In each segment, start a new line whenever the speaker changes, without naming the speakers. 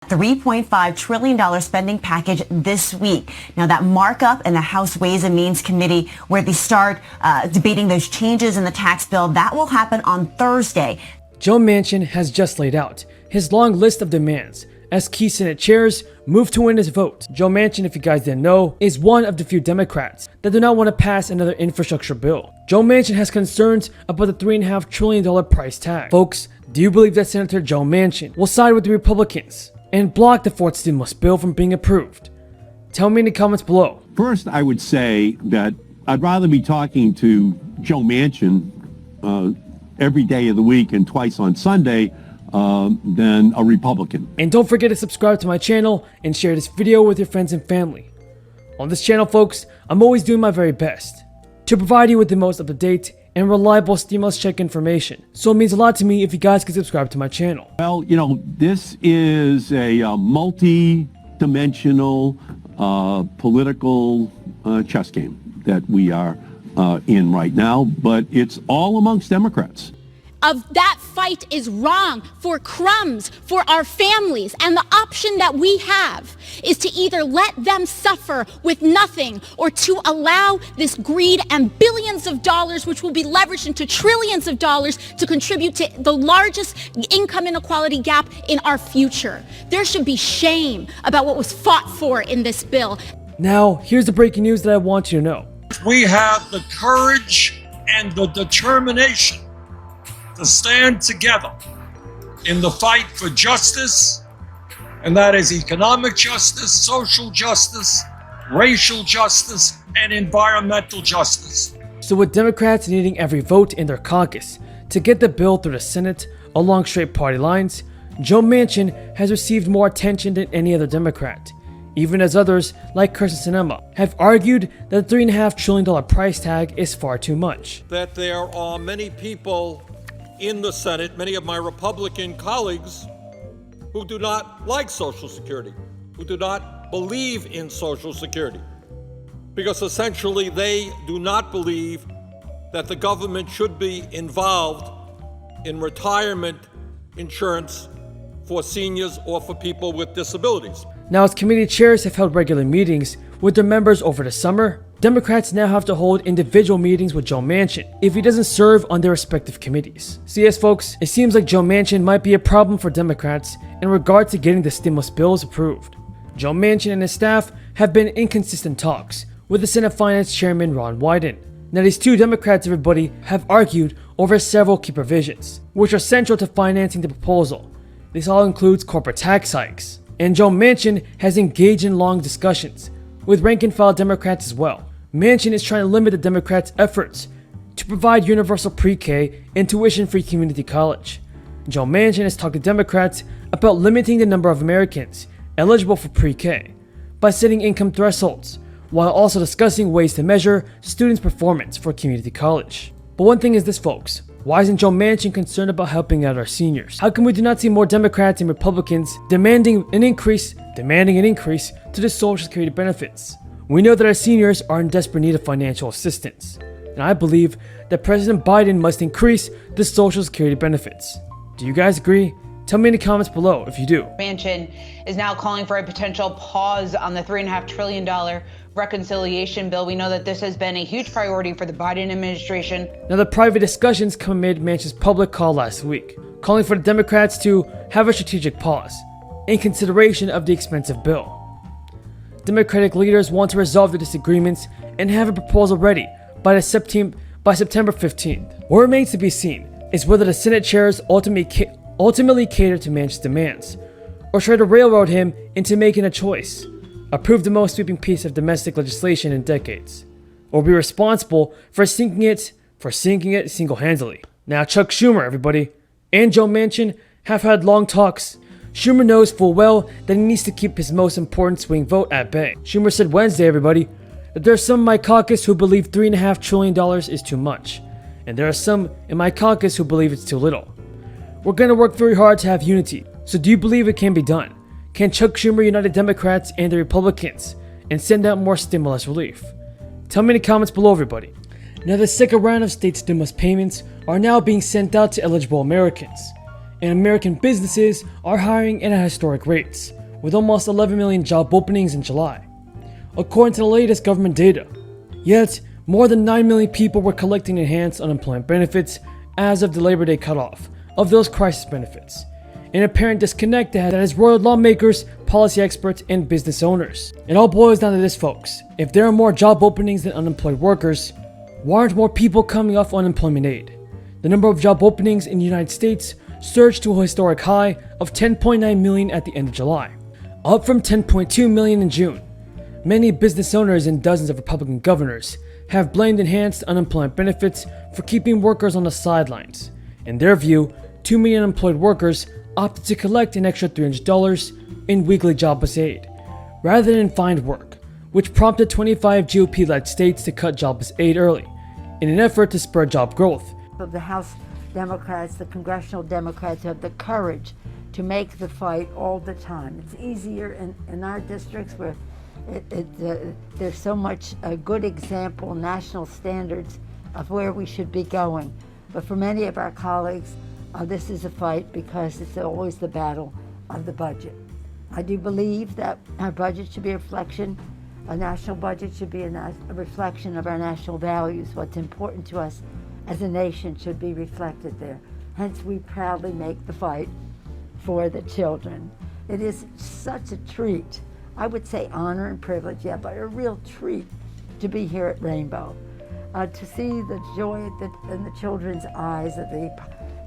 $3.5 trillion spending package this week. Now, that markup in the House Ways and Means Committee, where they start debating those changes in the tax bill, that will happen on Thursday.
Joe Manchin has just laid out his long list of demands as key Senate chairs move to win his vote. Joe Manchin, if you guys didn't know, is one of the few Democrats that do not want to pass another infrastructure bill. Joe Manchin has concerns about the $3.5 trillion price tag. Folks, do you believe that Senator Joe Manchin will side with the Republicans and block the fourth stimulus bill from being approved? Tell me in the comments below.
First, I would say that I'd rather be talking to Joe Manchin every day of the week and twice on Sunday than a Republican.
And don't forget to subscribe to my channel and share this video with your friends and family. On this channel, folks, I'm always doing my very best to provide you with the most up-to-date and reliable stimulus check information. So it means a lot to me if you guys can subscribe to my channel.
Well, you know, this is a multi-dimensional political chess game that we are in right now, but it's all amongst Democrats.
Of that fight is wrong for crumbs, for our families. And the option that we have is to either let them suffer with nothing or to allow this greed and billions of dollars, which will be leveraged into trillions of dollars, to contribute to the largest income inequality gap in our future. There should be shame about what was fought for in this bill.
Now, here's the breaking news that I want you to know.
We have the courage and the determination to stand together in the fight for justice, and that is economic justice, social justice, racial justice, and environmental justice.
So with Democrats needing every vote in their caucus to get the bill through the Senate along straight party lines, Joe Manchin has received more attention than any other Democrat, even as others like Kirsten Sinema have argued that the $3.5 trillion price tag is far too much.
That there are many people in the Senate, many of my Republican colleagues, who do not like Social Security, who do not believe in Social Security, because essentially they do not believe that the government should be involved in retirement insurance for seniors or for people with disabilities.
Now, as committee chairs have held regular meetings with their members over the summer, Democrats now have to hold individual meetings with Joe Manchin if he doesn't serve on their respective committees. So yes, folks, it seems like Joe Manchin might be a problem for Democrats in regard to getting the stimulus bills approved. Joe Manchin and his staff have been in inconsistent talks with the Senate Finance Chairman Ron Wyden. Now, these two Democrats, everybody, have argued over several key provisions, which are central to financing the proposal. This all includes corporate tax hikes, and Joe Manchin has engaged in long discussions with rank-and-file Democrats as well. Manchin is trying to limit the Democrats' efforts to provide universal pre-K and tuition-free community college. Joe Manchin has talked to Democrats about limiting the number of Americans eligible for pre-K by setting income thresholds, while also discussing ways to measure students' performance for community college. But one thing is this, folks. Why isn't Joe Manchin concerned about helping out our seniors? How come we do not see more Democrats and Republicans demanding an increase to the Social Security benefits? We know that our seniors are in desperate need of financial assistance, and I believe that President Biden must increase the Social Security benefits. Do you guys agree? Tell me in the comments below if you do.
Manchin is now calling for a potential pause on the $3.5 trillion reconciliation bill. We know that this has been a huge priority for the Biden administration.
Now, the private discussions come amid Manchin's public call last week, calling for the Democrats to have a strategic pause in consideration of the expensive bill. Democratic leaders want to resolve the disagreements and have a proposal ready by September 15th. What remains to be seen is whether the Senate chairs ultimately cater to Manchin's demands, or try to railroad him into making a choice, approve the most sweeping piece of domestic legislation in decades, or be responsible for sinking it single-handedly. Now, Chuck Schumer, everybody, and Joe Manchin have had long talks. Schumer knows full well that he needs to keep his most important swing vote at bay. Schumer said Wednesday, everybody, that there are some in my caucus who believe $3.5 trillion is too much, and there are some in my caucus who believe it's too little. We're going to work very hard to have unity. So do you believe it can be done? Can Chuck Schumer unite the Democrats and the Republicans and send out more stimulus relief? Tell me in the comments below, everybody. Now, the second round of state stimulus payments are now being sent out to eligible Americans. And American businesses are hiring at historic rates, with almost 11 million job openings in July, according to the latest government data. Yet, more than 9 million people were collecting enhanced unemployment benefits as of the Labor Day cutoff of those crisis benefits, an apparent disconnect that has roiled lawmakers, policy experts, and business owners. It all boils down to this, folks. If there are more job openings than unemployed workers, why aren't more people coming off unemployment aid? The number of job openings in the United States surged to a historic high of 10.9 million at the end of July, up from 10.2 million in June. Many business owners and dozens of Republican governors have blamed enhanced unemployment benefits for keeping workers on the sidelines. In their view, too many unemployed workers opted to collect an extra $300 in weekly jobless aid, rather than find work, which prompted 25 GOP-led states to cut jobless aid early, in an effort to spur job growth.
Of the House Democrats, the congressional Democrats have the courage to make the fight all the time. It's easier in our districts where there's so much a good example, national standards of where we should be going. But for many of our colleagues, this is a fight because it's always the battle of the budget. I do believe that our budget should be a reflection, a national budget should be a reflection of our national values. What's important to us as a nation should be reflected there. Hence, we proudly make the fight for the children. It is such a treat, I would say honor and privilege, yeah, but a real treat to be here at Rainbow. To see the joy in the children's eyes, of the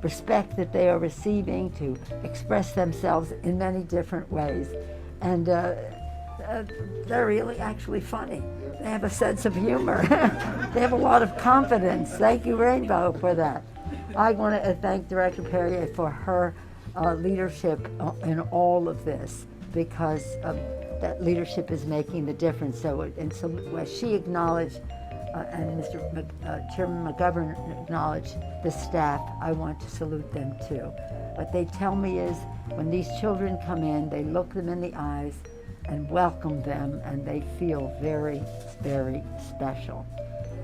respect that they are receiving, to express themselves in many different ways. And they're really actually funny. They have a sense of humor. They have a lot of confidence. Thank you, Rainbow, for that. I want to thank Director Perrier for her leadership in all of this, because that leadership is making the difference. So as she acknowledged, and Chairman McGovern acknowledged the staff, I want to salute them too. What they tell me is when these children come in, they look them in the eyes and welcome them, and they feel very, very special.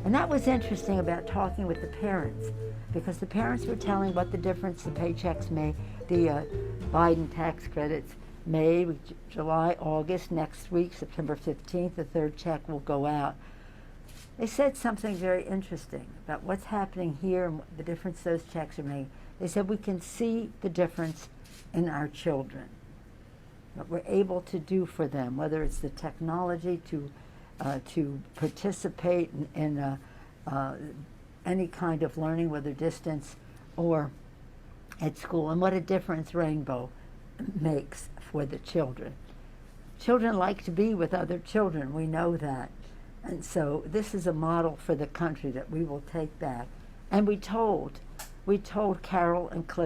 And that was interesting about talking with the parents, because the parents were telling what the difference the paychecks made, the Biden tax credits made, July, August, next week, September 15th, the third check will go out. They said something very interesting about what's happening here and the difference those checks are making. They said we can see the difference in our children, what we're able to do for them, whether it's the technology to participate in any kind of learning, whether distance or at school, and what a difference Rainbow makes for the children. Children like to be with other children, we know that. And so this is a model for the country that we will take back. And we told Carol and Cliff